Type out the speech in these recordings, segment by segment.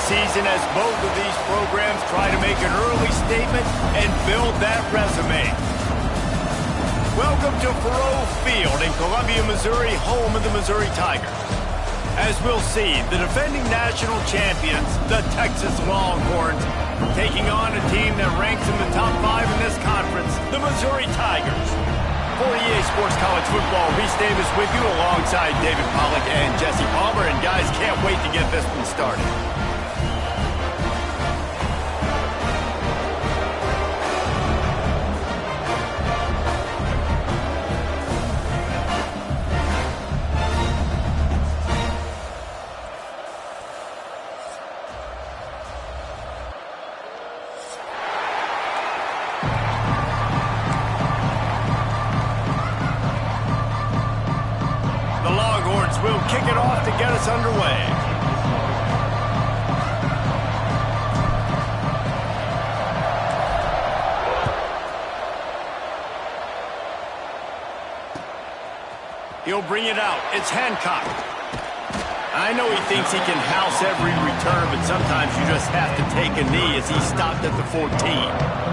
season as both of these programs try to make an early statement and build that resume. Welcome to Faurot Field in Columbia, Missouri, home of the Missouri Tigers. As we'll see, the defending national champions, the Texas Longhorns, taking on a team that ranks in the top 5 in this conference, the Missouri Tigers. For EA Sports College Football, Reese Davis with you alongside David Pollack and Jesse Palmer. And guys, can't wait to get this one started. We'll kick it off to get us underway. He'll bring it out. It's Hancock. I know he thinks he can house every return, but sometimes you just have to take a knee as he stopped at the 14.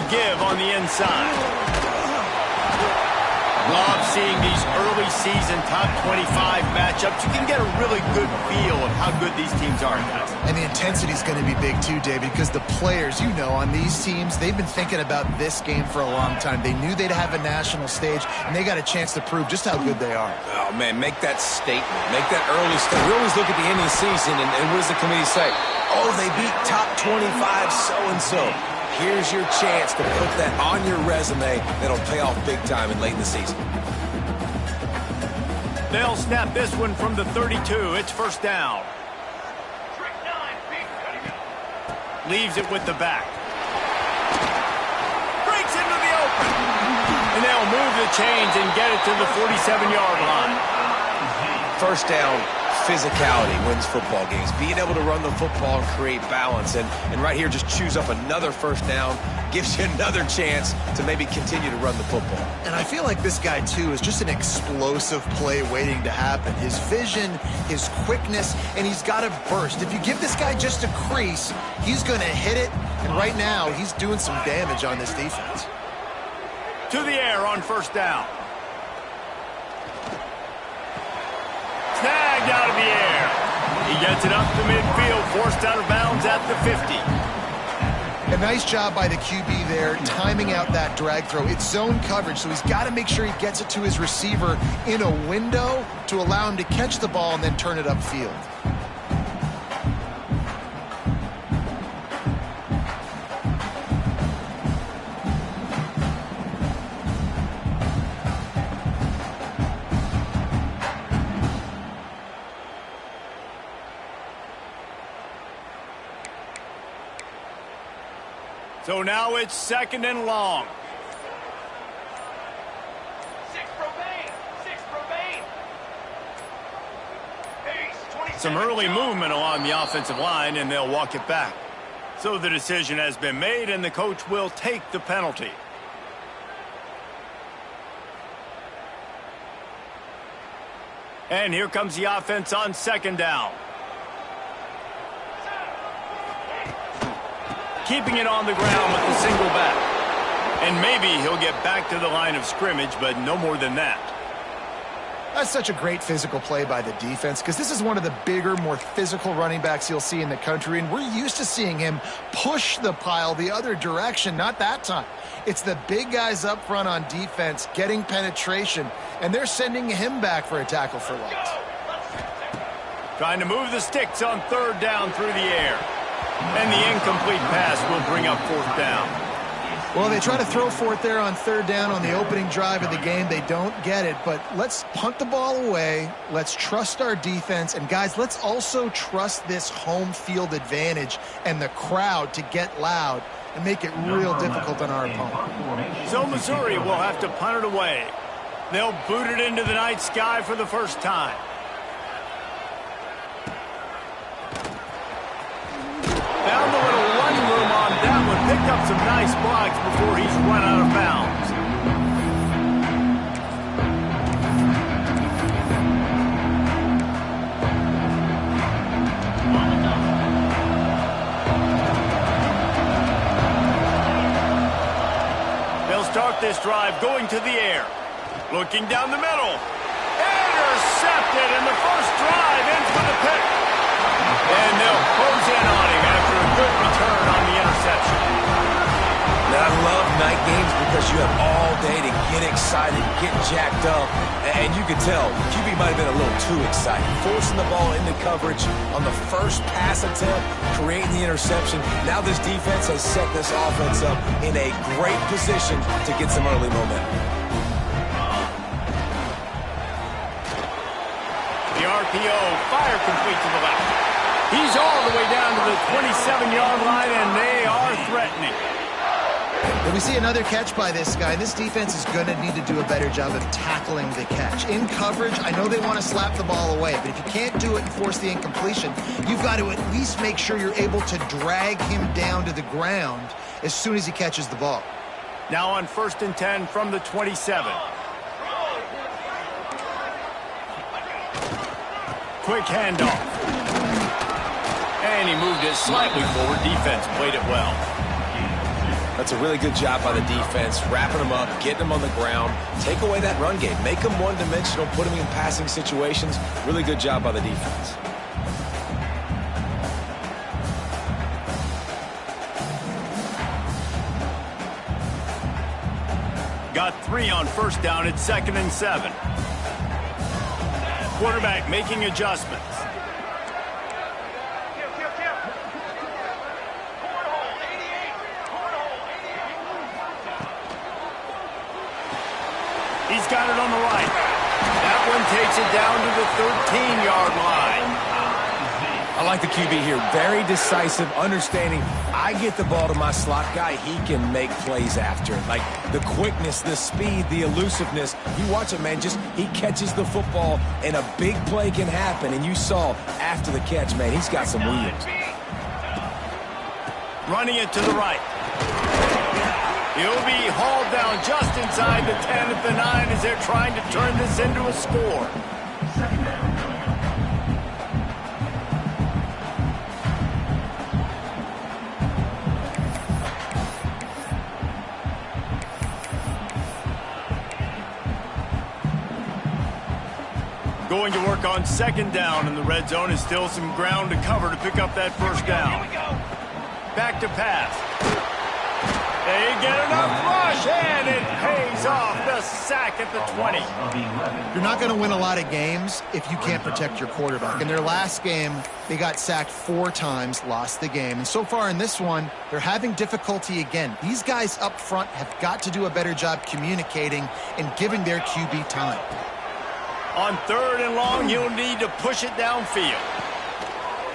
Give on the inside. Love seeing these early season top 25 matchups. You can get a really good feel of how good these teams are, guys. And the intensity is going to be big too, David, because the players, you know, on these teams, they've been thinking about this game for a long time. They knew they'd have a national stage, and they got a chance to prove just how good they are. Oh, man, make that statement. Make that early statement. We always look at the end of the season, and what does the committee say? Oh, they beat top 25 so-and-so. Here's your chance to put that on your resume that'll pay off big time and late in the season. They'll snap this one from the 32. It's first down. Leaves it with the back. Breaks into the open. And they'll move the chains and get it to the 47-yard line. First down. Physicality wins football games. Being able to run the football and create balance. And right here, just choose up another first down. Gives you another chance to maybe continue to run the football. And I feel like this guy, too, is just an explosive play waiting to happen. His vision, his quickness, and he's got a burst. If you give this guy just a crease, he's going to hit it. And right now, he's doing some damage on this defense. To the air on first down. Snagged out of the air. He gets it up to midfield, forced out of bounds at the 50. A nice job by the QB there, timing out that drag throw. It's zone coverage, so he's got to make sure he gets it to his receiver in a window to allow him to catch the ball and then turn it upfield. So now it's second and long. Some early movement along the offensive line, and they'll walk it back. So the decision has been made, and the coach will take the penalty. And here comes the offense on second down. Keeping it on the ground with the single back. And maybe he'll get back to the line of scrimmage, but no more than that. That's such a great physical play by the defense because this is one of the bigger, more physical running backs you'll see in the country, and we're used to seeing him push the pile the other direction, not that time. It's the big guys up front on defense getting penetration, and they're sending him back for a tackle for loss. Trying to move the sticks on third down through the air. And the incomplete pass will bring up fourth down. Well, they try to throw for it there on third down on the opening drive of the game. They don't get it, but let's punt the ball away. Let's trust our defense. And, guys, let's also trust this home field advantage and the crowd to get loud and make it real difficult on our opponent. So Missouri will have to punt it away. They'll boot it into the night sky for the first time. Found a little run room on that one. Picked up some nice blocks before he's run out of bounds. They'll start this drive going to the air. Looking down the middle. Intercepted, and the first drive ends with a pick. And they'll close in on him after a good return on the interception. Now, I love night games because you have all day to get excited, get jacked up. And you could tell, QB might have been a little too excited. Forcing the ball into coverage on the first pass attempt, creating the interception. Now this defense has set this offense up in a great position to get some early momentum. The RPO, fire complete to the left. He's all the way down to the 27-yard line, and they are threatening. But we see another catch by this guy. This defense is going to need to do a better job of tackling the catch. In coverage, I know they want to slap the ball away, but if you can't do it and force the incompletion, you've got to at least make sure you're able to drag him down to the ground as soon as he catches the ball. Now on 1st and 10 from the 27. Quick handoff. And he moved it slightly forward. Defense played it well. That's a really good job by the defense, wrapping them up, getting them on the ground, take away that run game, make them one-dimensional, put them in passing situations. Really good job by the defense. Got 3 on 1st down at 2nd and 7. Quarterback making adjustments. He's got it on the right. That one takes it down to the 13-yard line. I like the QB here. Very decisive, understanding I get the ball to my slot guy, he can make plays after it. Like the quickness, the speed, the elusiveness. You watch it, man, just he catches the football and a big play can happen. And you saw after the catch, man, he's got some wheels. Running it to the right. He'll be hauled down just inside the 10 at the 9 as they're trying to turn this into a score. Going to work on 2nd down, and the red zone is still some ground to cover to pick up that 1st down. Back to pass. They get enough rush, and it pays off. The sack at the 20. You're not going to win a lot of games if you can't protect your quarterback. In their last game, they got sacked 4 times, lost the game. And so far in this one, they're having difficulty again. These guys up front have got to do a better job communicating and giving their QB time. On 3rd and long, he'll need to push it downfield.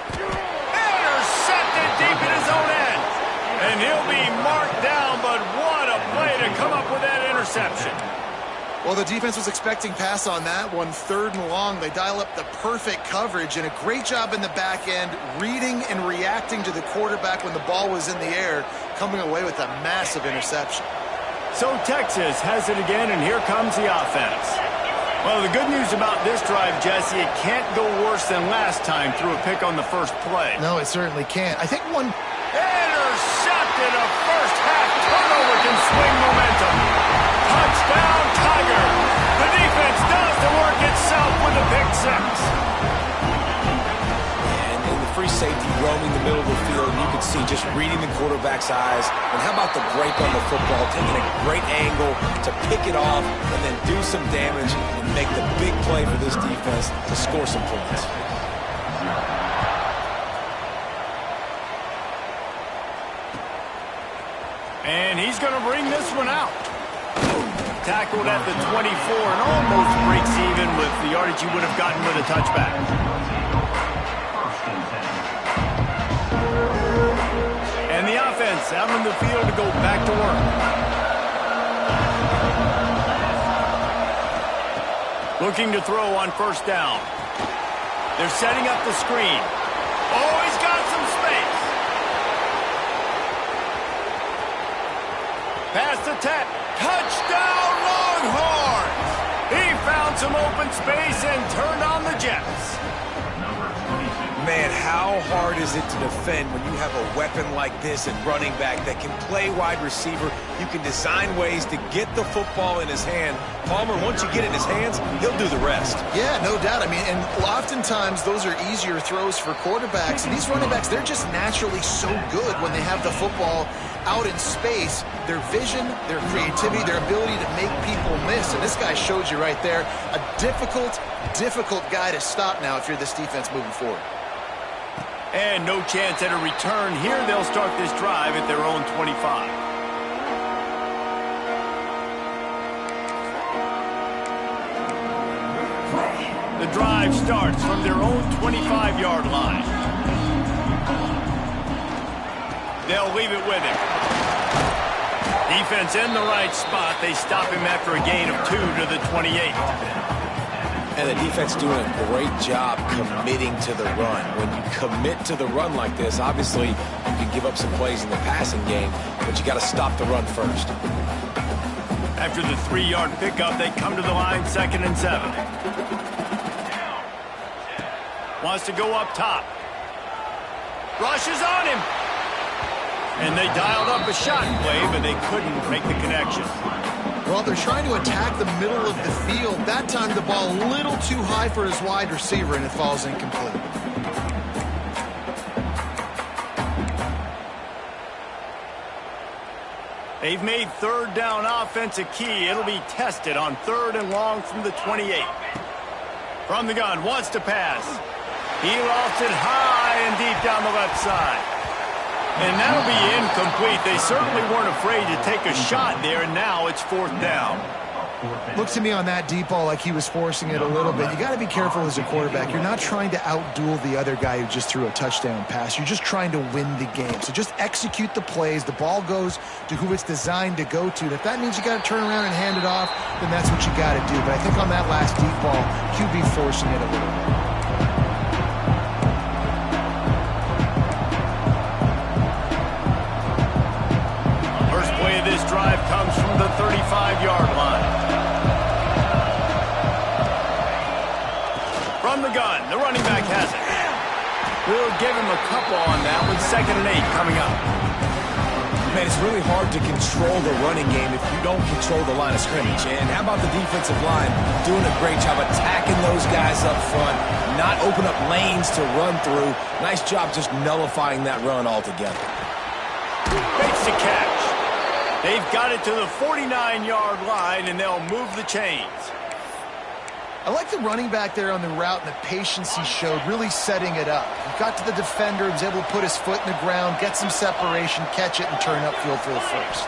Intercepted deep in his own end. And he'll be marked down, but what a play to come up with that interception. Well, the defense was expecting pass on that one. 3rd and long, they dial up the perfect coverage and a great job in the back end, reading and reacting to the quarterback when the ball was in the air, coming away with a massive interception. So Texas has it again, and here comes the offense. Well, the good news about this drive, Jesse, it can't go worse than last time through a pick on the first play. No, it certainly can't. I think one... Intercepted, a first-half turnover can swing momentum. Touchdown, Tiger. The defense does the work itself with a pick 6. And in the free safety roaming the middle of the field, you could see just reading the quarterback's eyes. And how about the break on the football, taking a great angle to pick it off and then do some damage and make the big play for this defense to score some points. And he's going to bring this one out. Tackled at the 24 and almost breaks even with the yardage he would have gotten with a touchback. And the offense out on the field to go back to work. Looking to throw on first down. They're setting up the screen. Oh, he's got some space. Pass attack. Touchdown, Longhorns! He found some open space and turned on the Jets. Man, how hard is it to defend when you have a weapon like this at running back that can play wide receiver? You can design ways to get the football in his hand. Palmer, once you get it in his hands, he'll do the rest. Yeah, no doubt. I mean, and oftentimes those are easier throws for quarterbacks. And these running backs, they're just naturally so good when they have the football out in space. Their vision, their creativity, their ability to make people miss. And this guy showed you right there, a difficult guy to stop now if you're this defense moving forward. And no chance at a return here. They'll start this drive at their own 25. The drive starts from their own 25-yard line. They'll leave it with him. Defense in the right spot. They stop him after a gain of 2 to the 28. And the defense doing a great job committing to the run. When you commit to the run like this, obviously you can give up some plays in the passing game, but you got to stop the run first. After the 3-yard pickup, they come to the line, 2nd and 7. Wants to go up top. Rushes on him. And they dialed up a shot play, but they couldn't make the connection. Well, they're trying to attack the middle of the field. That time the ball a little too high for his wide receiver, and it falls incomplete. They've made third down offense a key. It'll be tested on 3rd and long from the 28. From the gun, wants to pass. He lofts it high and deep down the left side. And that'll be incomplete. They certainly weren't afraid to take a shot there, and now it's 4th down. Looks to me on that deep ball like he was forcing it a little bit. You got to be careful as a quarterback. You're not trying to outduel the other guy who just threw a touchdown pass. You're just trying to win the game. So just execute the plays. The ball goes to who it's designed to go to. And if that means you got to turn around and hand it off, then that's what you got to do. But I think on that last deep ball, QB forcing it a little bit. This drive comes from the 35-yard line. From the gun, the running back has it. We'll give him a couple on that with 2nd and 8 coming up. Man, it's really hard to control the running game if you don't control the line of scrimmage. And how about the defensive line doing a great job attacking those guys up front, not open up lanes to run through. Nice job just nullifying that run altogether. Makes the catch. They've got it to the 49-yard line, and they'll move the chains. I like the running back there on the route and the patience he showed, really setting it up. He got to the defender, was able to put his foot in the ground, get some separation, catch it, and turn upfield for the first.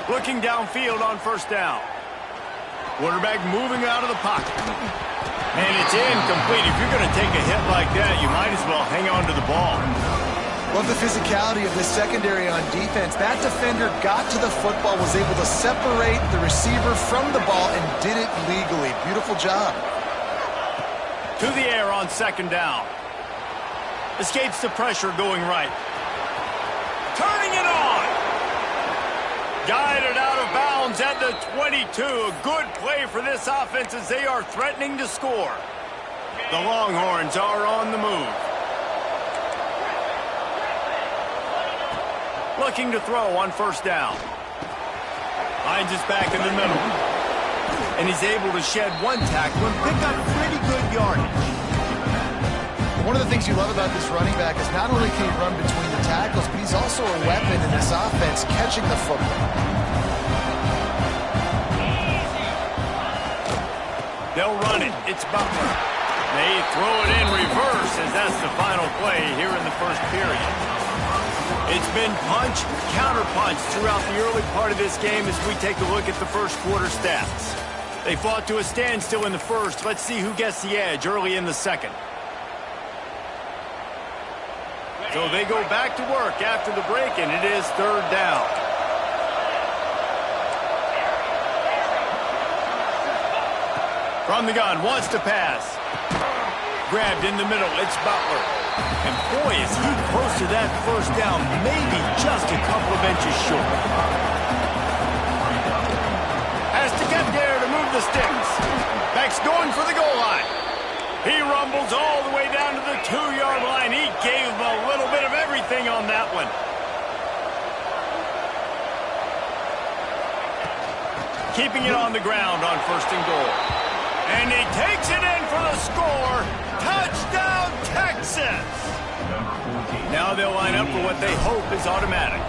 Looking downfield on 1st down. Quarterback moving out of the pocket. And it's incomplete. If you're going to take a hit like that, you might as well hang on to the ball. Love the physicality of the secondary on defense. That defender got to the football, was able to separate the receiver from the ball, and did it legally. Beautiful job. To the air on 2nd down. Escapes the pressure going right. Turning it on. Guided out of bounds at the 22. A good play for this offense as they are threatening to score. The Longhorns are on the move. Looking to throw on 1st down. Finds his back in the middle. And he's able to shed one tackle and pick up pretty good yardage. One of the things you love about this running back is not only can he run between the tackles, but he's also a weapon in this offense catching the football. They'll run it. It's Butler. They throw it in reverse as that's the final play here in the 1st period. It's been punch, counter-punch throughout the early part of this game as we take a look at the first quarter stats. They fought to a standstill in the first. Let's see who gets the edge early in the second. So they go back to work after the break, and it is third down. From the gun, wants to pass. Grabbed in the middle, it's Butler. And boy, is he close to that first down, maybe just a couple of inches short. Has to get there to move the sticks. Beck's going for the goal line. He rumbles all the way down to the 2-yard line. He gave him a little bit of everything on that one. Keeping it on the ground on first and goal. And he takes it in for the score. Touchdown, Texas! Now they'll line up for what they hope is automatic.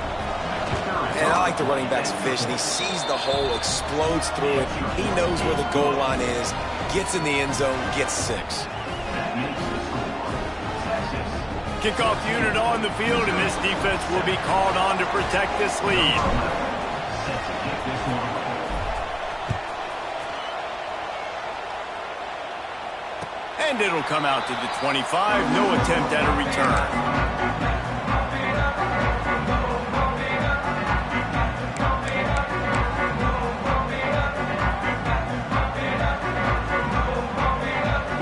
And I like the running back's vision. He sees the hole, explodes through it. He knows where the goal line is, gets in the end zone, gets 6. Kickoff unit on the field, and this defense will be called on to protect this lead. And it'll come out to the 25. No attempt at a return.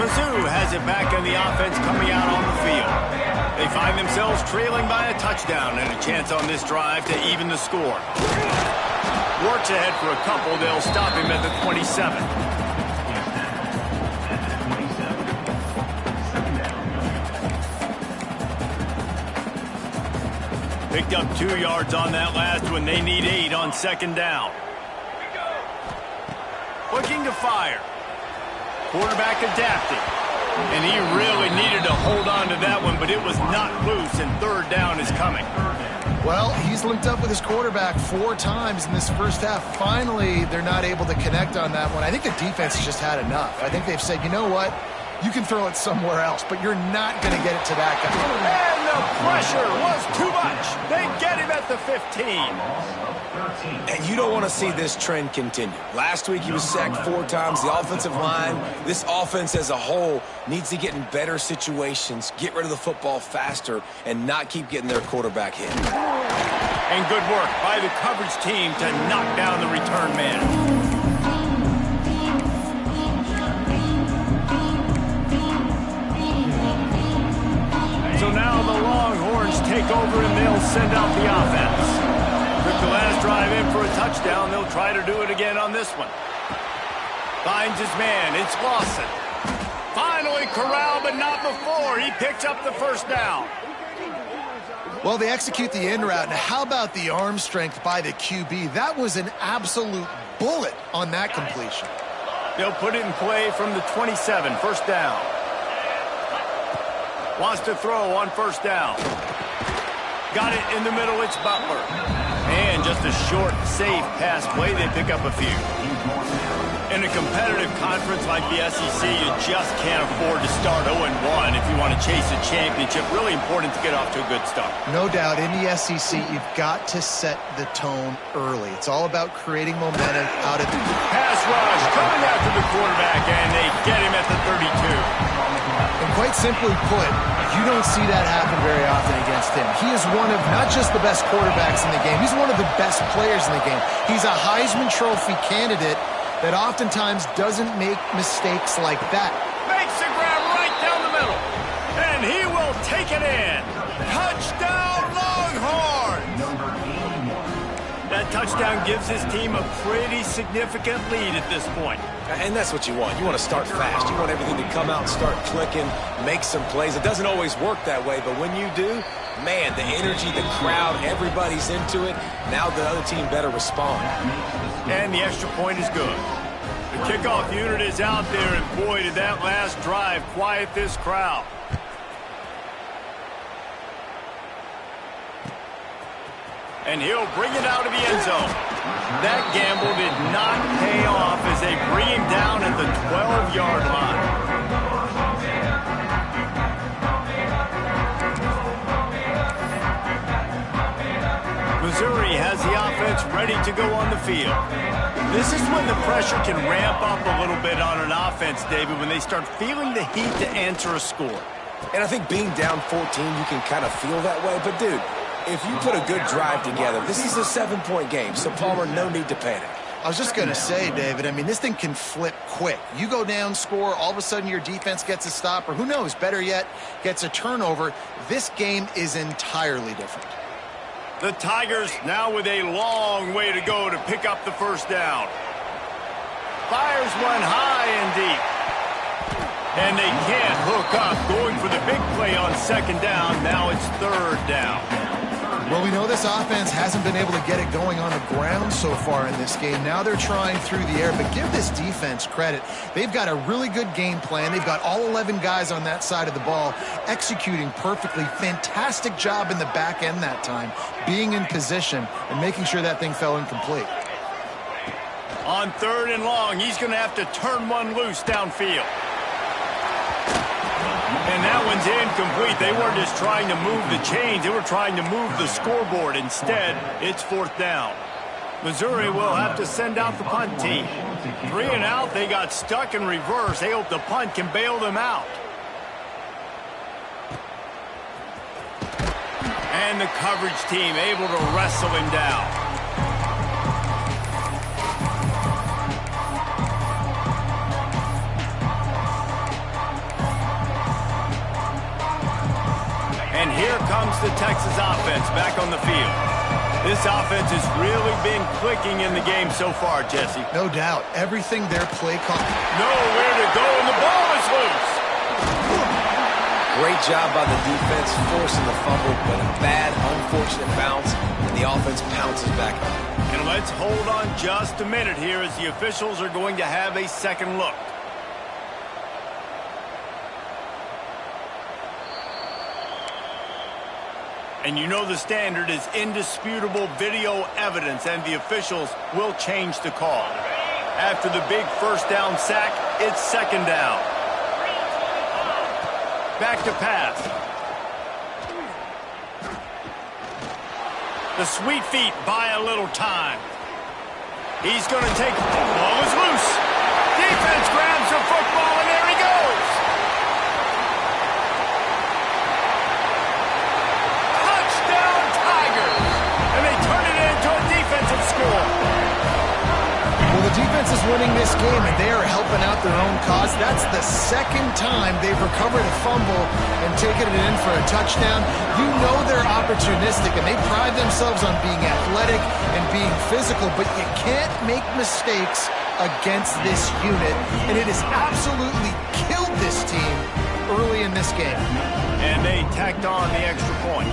Mizzou has it back on the offense coming out on the field. They find themselves trailing by a touchdown and a chance on this drive to even the score. Works ahead for a couple. They'll stop him at the 27. Picked up 2 yards on that last one. They need 8 on second down. Looking to fire. Quarterback adapting. And he really needed to hold on to that one, but it was not loose, and third down is coming. Well, he's linked up with his quarterback 4 times in this first half. Finally, they're not able to connect on that one. I think the defense has just had enough. I think they've said, you know what? You can throw it somewhere else, but you're not going to get it to that guy. And the pressure was too much. They get him at the 15. And you don't want to see this trend continue. Last week he was sacked 4 times. The offensive line, this offense as a whole, needs to get in better situations, get rid of the football faster, and not keep getting their quarterback hit. And good work by the coverage team to knock down the return man. So now the Longhorns take over and they'll send out the offense. Took the last drive in for a touchdown. They'll try to do it again on this one. Finds his man. It's Lawson. Finally corralled, but not before. He picks up the first down. Well, they execute the in route. Now, how about the arm strength by the QB? That was an absolute bullet on that completion. They'll put it in play from the 27. First down. Wants to throw on first down. Got it in the middle. It's Butler. And just a short, safe pass play. They pick up a few. In a competitive conference like the SEC, you just can't afford to start 0-1 if you want to chase a championship. Really important to get off to a good start. No doubt, in the SEC, you've got to set the tone early. It's all about creating momentum out of the pass rush coming after the quarterback, and they get him at the 32. And quite simply put, you don't see that happen very often against him. He is one of not just the best quarterbacks in the game, he's one of the best players in the game. He's a Heisman Trophy candidate that oftentimes doesn't make mistakes like that. Makes the grab right down the middle. And he will take it in. Touchdown, Longhorns! That touchdown gives his team a pretty significant lead at this point. And that's what you want. You want to start fast. You want everything to come out and start clicking, make some plays. It doesn't always work that way, but when you do, man, the energy, the crowd, everybody's into it. Now the other team better respond. And the extra point is good. The kickoff unit is out there, and boy, did that last drive quiet this crowd. And he'll bring it out of the end zone. That gamble did not pay off as they bring him down at the 12-yard line. Missouri has the offense ready to go on the field. This is when the pressure can ramp up a little bit on an offense, David, when they start feeling the heat to answer a score. And I think being down 14, you can kind of feel that way. But, dude, if you put a good drive together, this is a 7-point game, so, Palmer, no need to panic. I was just going to say, David, I mean, this thing can flip quick. You go down, score, all of a sudden your defense gets a stop, or who knows, better yet, gets a turnover. This game is entirely different. The Tigers now with a long way to go to pick up the first down. Fires one high and deep. And they can't hook up, going for the big play on second down. Now it's third down. Well, we know this offense hasn't been able to get it going on the ground so far in this game. Now they're trying through the air, but give this defense credit. They've got a really good game plan. They've got all 11 guys on that side of the ball executing perfectly. Fantastic job in the back end that time, being in position and making sure that thing fell incomplete. On third and long, he's going to have to turn one loose downfield. And that one's incomplete. They weren't just trying to move the chains. They were trying to move the scoreboard. Instead, it's fourth down. Missouri will have to send out the punt team. 3 and out. They got stuck in reverse. They hope the punt can bail them out. And the coverage team able to wrestle him down. And here comes the Texas offense back on the field. This offense has really been clicking in the game so far, Jesse. No doubt. Everything their play call. Nowhere to go, and the ball is loose. Great job by the defense forcing the fumble, but a bad, unfortunate bounce, and the offense pounces back on it. And let's hold on just a minute here as the officials are going to have a second look. And you know the standard is indisputable video evidence, and the officials will change the call. After the big first down sack, it's second down. Back to pass. The sweet feet buy a little time. He's going to take, the ball is loose. Defense grabs the football, and there he goes. Touchdown Tigers. And they turn it into a defensive score. Well, the defense is winning this game, and they are helping out their own cause. That's the second time they've recovered a fumble and taken it in for a touchdown. You know they're opportunistic, and they pride themselves on being athletic and being physical, but you can't make mistakes against this unit, and it has absolutely killed this team early in this game. And they tacked on the extra point.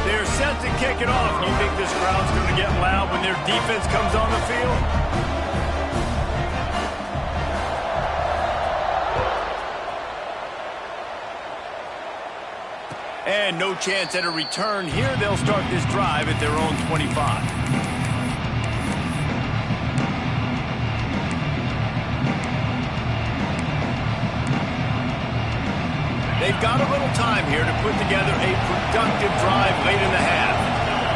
They're set to kick it off. You think this crowd's going to get loud when their defense comes on the field? And no chance at a return here. They'll start this drive at their own 25. They've got a little time here to put together a productive drive late in the half.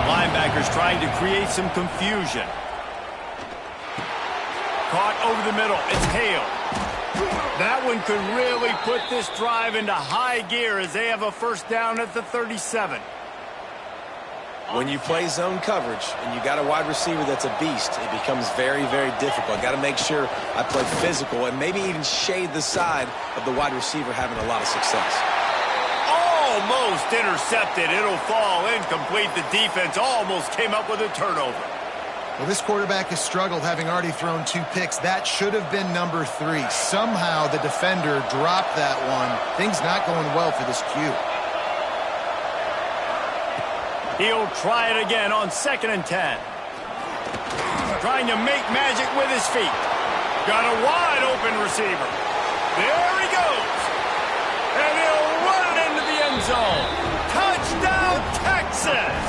Linebackers trying to create some confusion. Caught over the middle. It's Hale. That one could really put this drive into high gear as they have a first down at the 37. When you play zone coverage and you got a wide receiver that's a beast, it becomes very, very difficult. Got to make sure I play physical and maybe even shade the side of the wide receiver having a lot of success. Almost intercepted. It'll fall incomplete. The defense almost came up with a turnover. Well, this quarterback has struggled, having already thrown 2 picks. That should have been number 3. Somehow the defender dropped that one. Things not going well for this Q. He'll try it again on 2nd and 10. Trying to make magic with his feet. Got a wide open receiver. There he goes. And he'll run it into the end zone. Touchdown, Texas.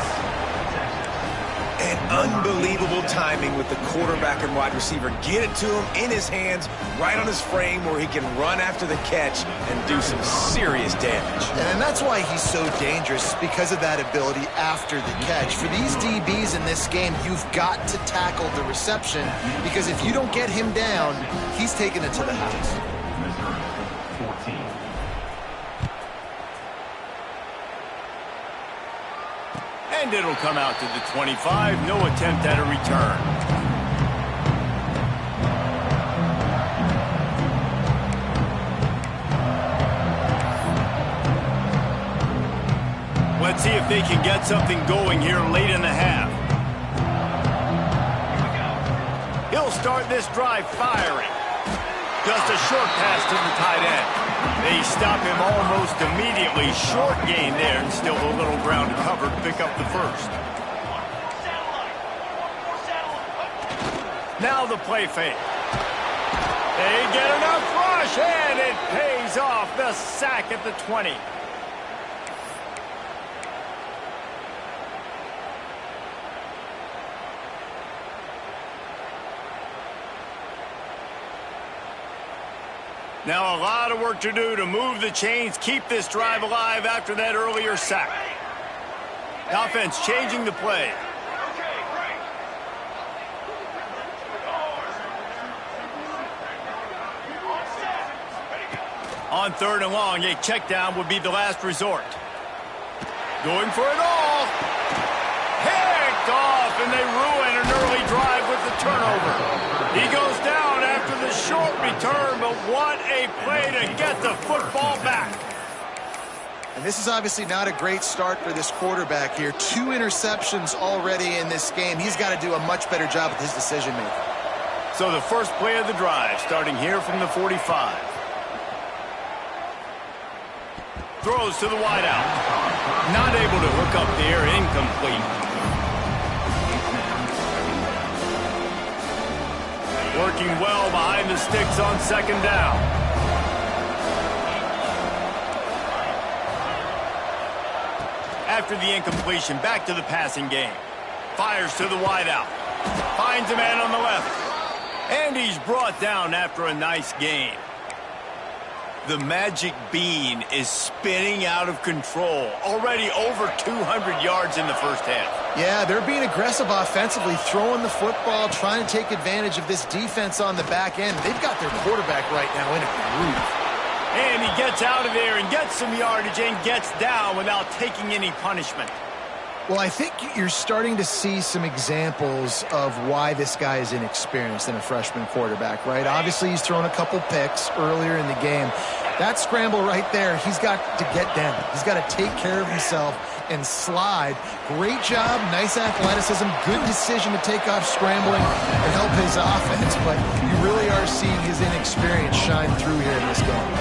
And unbelievable timing with the quarterback and wide receiver. Get it to him in his hands, right on his frame where he can run after the catch and do some serious damage. And that's why he's so dangerous, because of that ability after the catch. For these DBs in this game, you've got to tackle the reception, because if you don't get him down, he's taking it to the house. And it'll come out to the 25. No attempt at a return. Let's see if they can get something going here late in the half. He'll start this drive firing. Just a short pass to the tight end. They stop him almost immediately. Short gain there, and still a little ground to cover to pick up the first. Now the play fake. They get enough rush, and it pays off. The sack at the 20. Now a lot of work to do to move the chains, keep this drive alive after that earlier sack. The offense changing the play. On 3rd and long, a check down would be the last resort. Going for it all. Picked off, and they ruin an early drive with the turnover. He goes down after the short return, but what a play to get the football back. And this is obviously not a great start for this quarterback here. 2 interceptions already in this game. He's got to do a much better job with his decision-making. So the first play of the drive, starting here from the 45. Throws to the wideout. Not able to hook up there, incomplete. Working well behind the sticks on 2nd down. After the incompletion, back to the passing game. Fires to the wideout. Finds a man on the left. And he's brought down after a nice gain. The magic bean is spinning out of control. Already over 200 yards in the first half. Yeah, they're being aggressive offensively, throwing the football, trying to take advantage of this defense on the back end. They've got their quarterback right now in a groove. And he gets out of there and gets some yardage and gets down without taking any punishment. Well, I think you're starting to see some examples of why this guy is inexperienced in a freshman quarterback, right? Obviously, he's thrown a couple picks earlier in the game. That scramble right there, he's got to get down. He's got to take care of himself and slide. Great job, nice athleticism, good decision to take off scrambling and help his offense, but you really are seeing his inexperience shine through here in this game.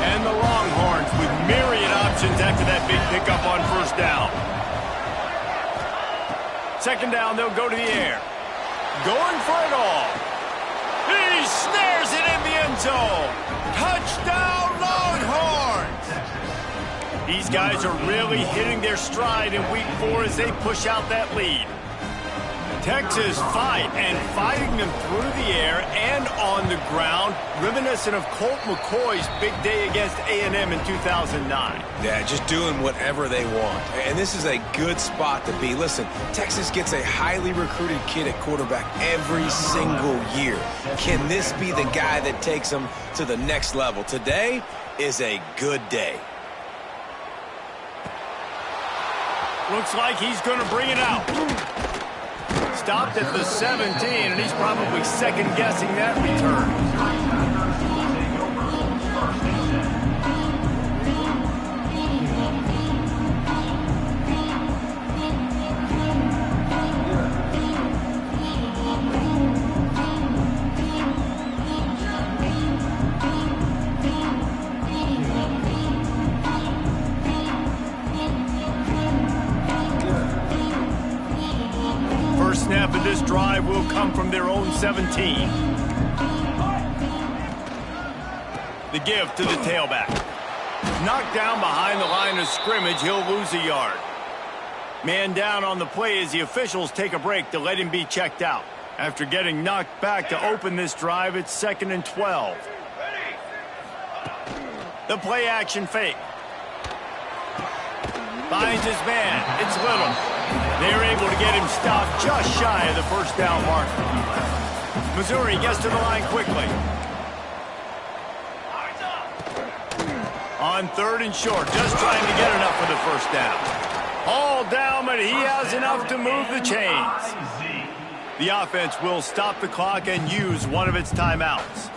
And the Longhorns with myriad options after that big pickup on 1st down. 2nd down, they'll go to the air. Going for it all. He snares it in the end zone. Touchdown, Longhorns! These guys are really hitting their stride in week 4 as they push out that lead. Texas fighting them through the air and on the ground, reminiscent of Colt McCoy's big day against A&M in 2009. Yeah, just doing whatever they want. And this is a good spot to be. Listen, Texas gets a highly recruited kid at quarterback every single year. Can this be the guy that takes them to the next level? Today is a good day. Looks like he's going to bring it out. Stopped at the 17, and he's probably second-guessing that return. Snap of this drive will come from their own 17. The give to the tailback. Knocked down behind the line of scrimmage, he'll lose a yard. Man down on the play as the officials take a break to let him be checked out. After getting knocked back to open this drive, it's 2nd and 12. The play action fake. Finds his man. It's Little. They're able to get him stopped just shy of the first down mark. Missouri gets to the line quickly. On 3rd and short, just trying to get enough for the first down. All down, but he has enough to move the chains. The offense will stop the clock and use one of its timeouts.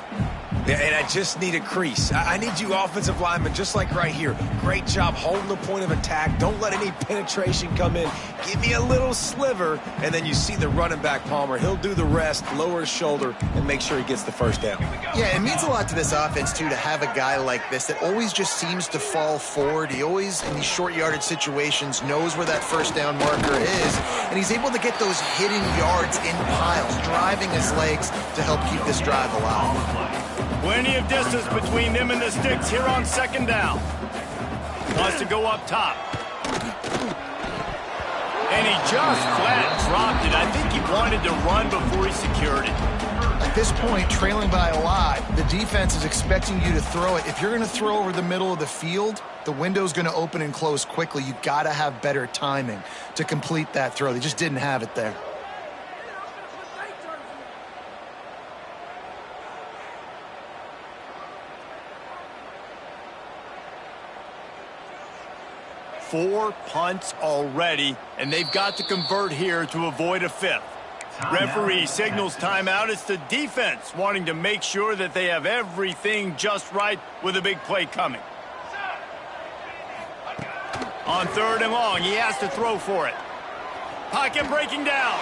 Yeah, and I just need a crease. I need you offensive linemen, just like right here. Great job holding the point of attack. Don't let any penetration come in. Give me a little sliver, and then you see the running back, Palmer. He'll do the rest, lower his shoulder, and make sure he gets the first down. Yeah, it means a lot to this offense, too, to have a guy like this that always just seems to fall forward. He always, in these short yardage situations, knows where that first down marker is, and he's able to get those hidden yards in piles, driving his legs to help keep this drive alive. Plenty of distance between them and the sticks here on 2nd down. Wants to go up top. And he just flat dropped it. I think he wanted to run before he secured it. At this point, trailing by a lot, the defense is expecting you to throw it. If you're going to throw over the middle of the field, the window's going to open and close quickly. You've got to have better timing to complete that throw. They just didn't have it there. Four punts already, and they've got to convert here to avoid a 5th. Referee signals timeout. It's the defense wanting to make sure that they have everything just right with a big play coming. On 3rd and long, he has to throw for it. Pocket breaking down.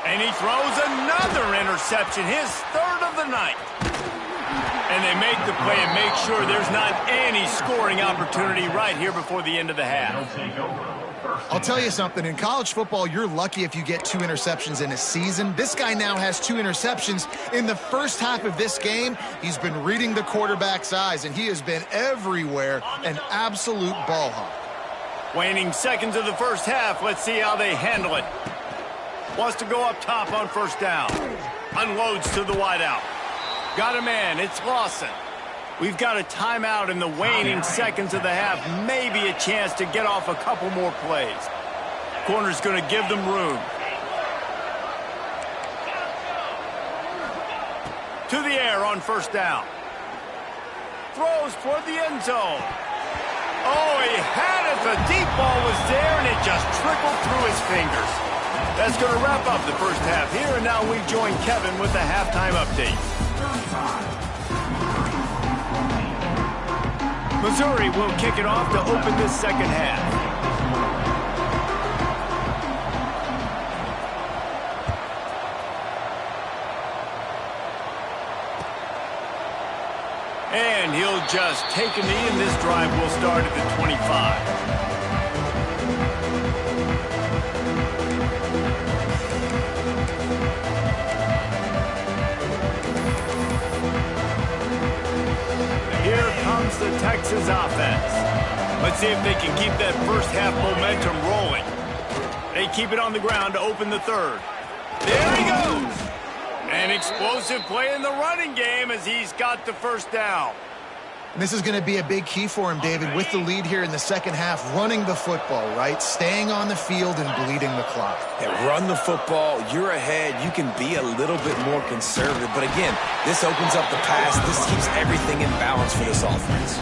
And he throws another interception, his 3rd of the night. And they make the play and make sure there's not any scoring opportunity right here before the end of the half. I'll tell you something. In college football, you're lucky if you get 2 interceptions in a season. This guy now has 2 interceptions. In the first half of this game, he's been reading the quarterback's eyes, and he has been everywhere, an absolute ball hawk. Waning seconds of the first half. Let's see how they handle it. Wants to go up top on 1st down. Unloads to the wideout. Got a man. It's Lawson. We've got a timeout in the waning seconds of the half. Maybe a chance to get off a couple more plays. Corner's going to give them room. To the air on 1st down. Throws toward the end zone. Oh, he had it. The deep ball was there, and it just trickled through his fingers. That's going to wrap up the first half here, and now we join Kevin with the halftime update. Missouri will kick it off to open this 2nd half. And he'll just take a knee, and this drive will start at the 25. Here comes the Texas offense. Let's see if they can keep that first half momentum rolling. They keep it on the ground to open the 3rd. There he goes. An explosive play in the running game as he's got the first down. And this is going to be a big key for him, David, with the lead here in the 2nd half, running the football, right? Staying on the field and bleeding the clock. Yeah, run the football. You're ahead. You can be a little bit more conservative. But again, this opens up the pass. This keeps everything in balance for this offense.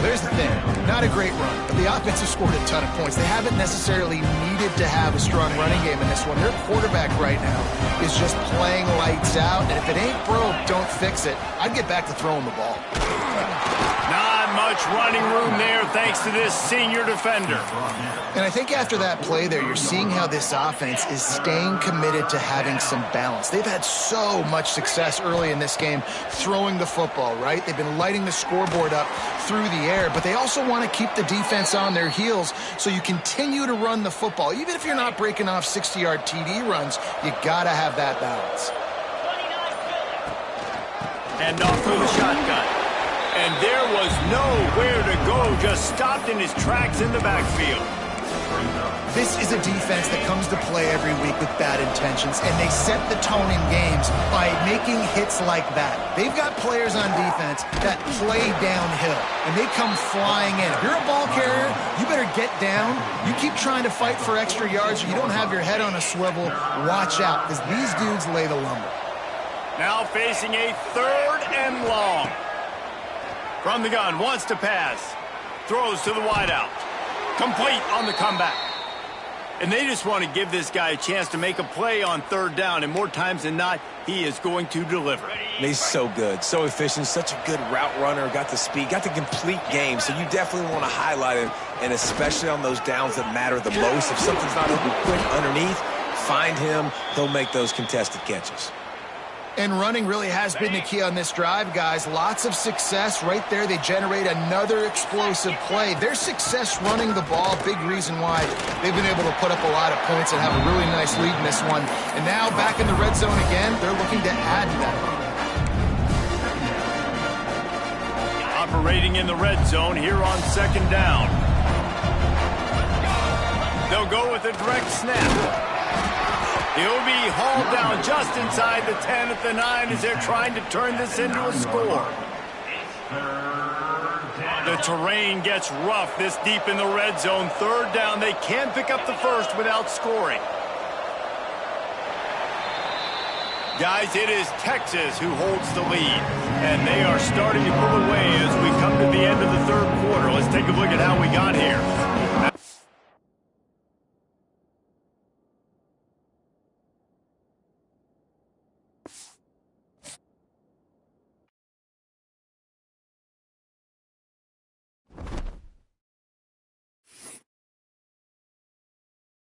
There's the thing. Not a great run, but the offense has scored a ton of points. They haven't necessarily needed to have a strong running game in this one. Their quarterback right now is just playing lights out, and if it ain't broke, don't fix it. I'd get back to throwing the ball. Not much running room there thanks to this senior defender. And I think after that play there, you're seeing how this offense is staying committed to having some balance. They've had so much success early in this game throwing the football, right? They've been lighting the scoreboard up through the air, but they also want to keep the defense on their heels so you continue to run the football. Even if you're not breaking off 60-yard TD runs, you got to have that balance. And off through the shotgun. And there was nowhere to go, just stopped in his tracks in the backfield. This is a defense that comes to play every week with bad intentions, and they set the tone in games by making hits like that. They've got players on defense that play downhill, and they come flying in. If you're a ball carrier, you better get down. You keep trying to fight for extra yards, or you don't have your head on a swivel. Watch out, because these dudes lay the lumber. Now facing a 3rd and long. From the gun, wants to pass. Throws to the wideout. Complete on the comeback. And they just want to give this guy a chance to make a play on 3rd down, and more times than not, he is going to deliver. He's so good, so efficient, such a good route runner, got the speed, got the complete game, so you definitely want to highlight him, and especially on those downs that matter the most. If something's not open quick underneath, find him, he'll make those contested catches. And running really has been the key on this drive, guys. Lots of success right there. They generate another explosive play. Their success running the ball, big reason why they've been able to put up a lot of points and have a really nice lead in this one. And now back in the red zone again, they're looking to add to that. Operating in the red zone here on 2nd down. They'll go with a direct snap. He'll be hauled down just inside the 10 at the 9 as they're trying to turn this into a score. The terrain gets rough this deep in the red zone. 3rd down, they can't pick up the first without scoring. Guys, it is Texas who holds the lead, and they are starting to pull away as we come to the end of the 3rd quarter. Let's take a look at how we got here.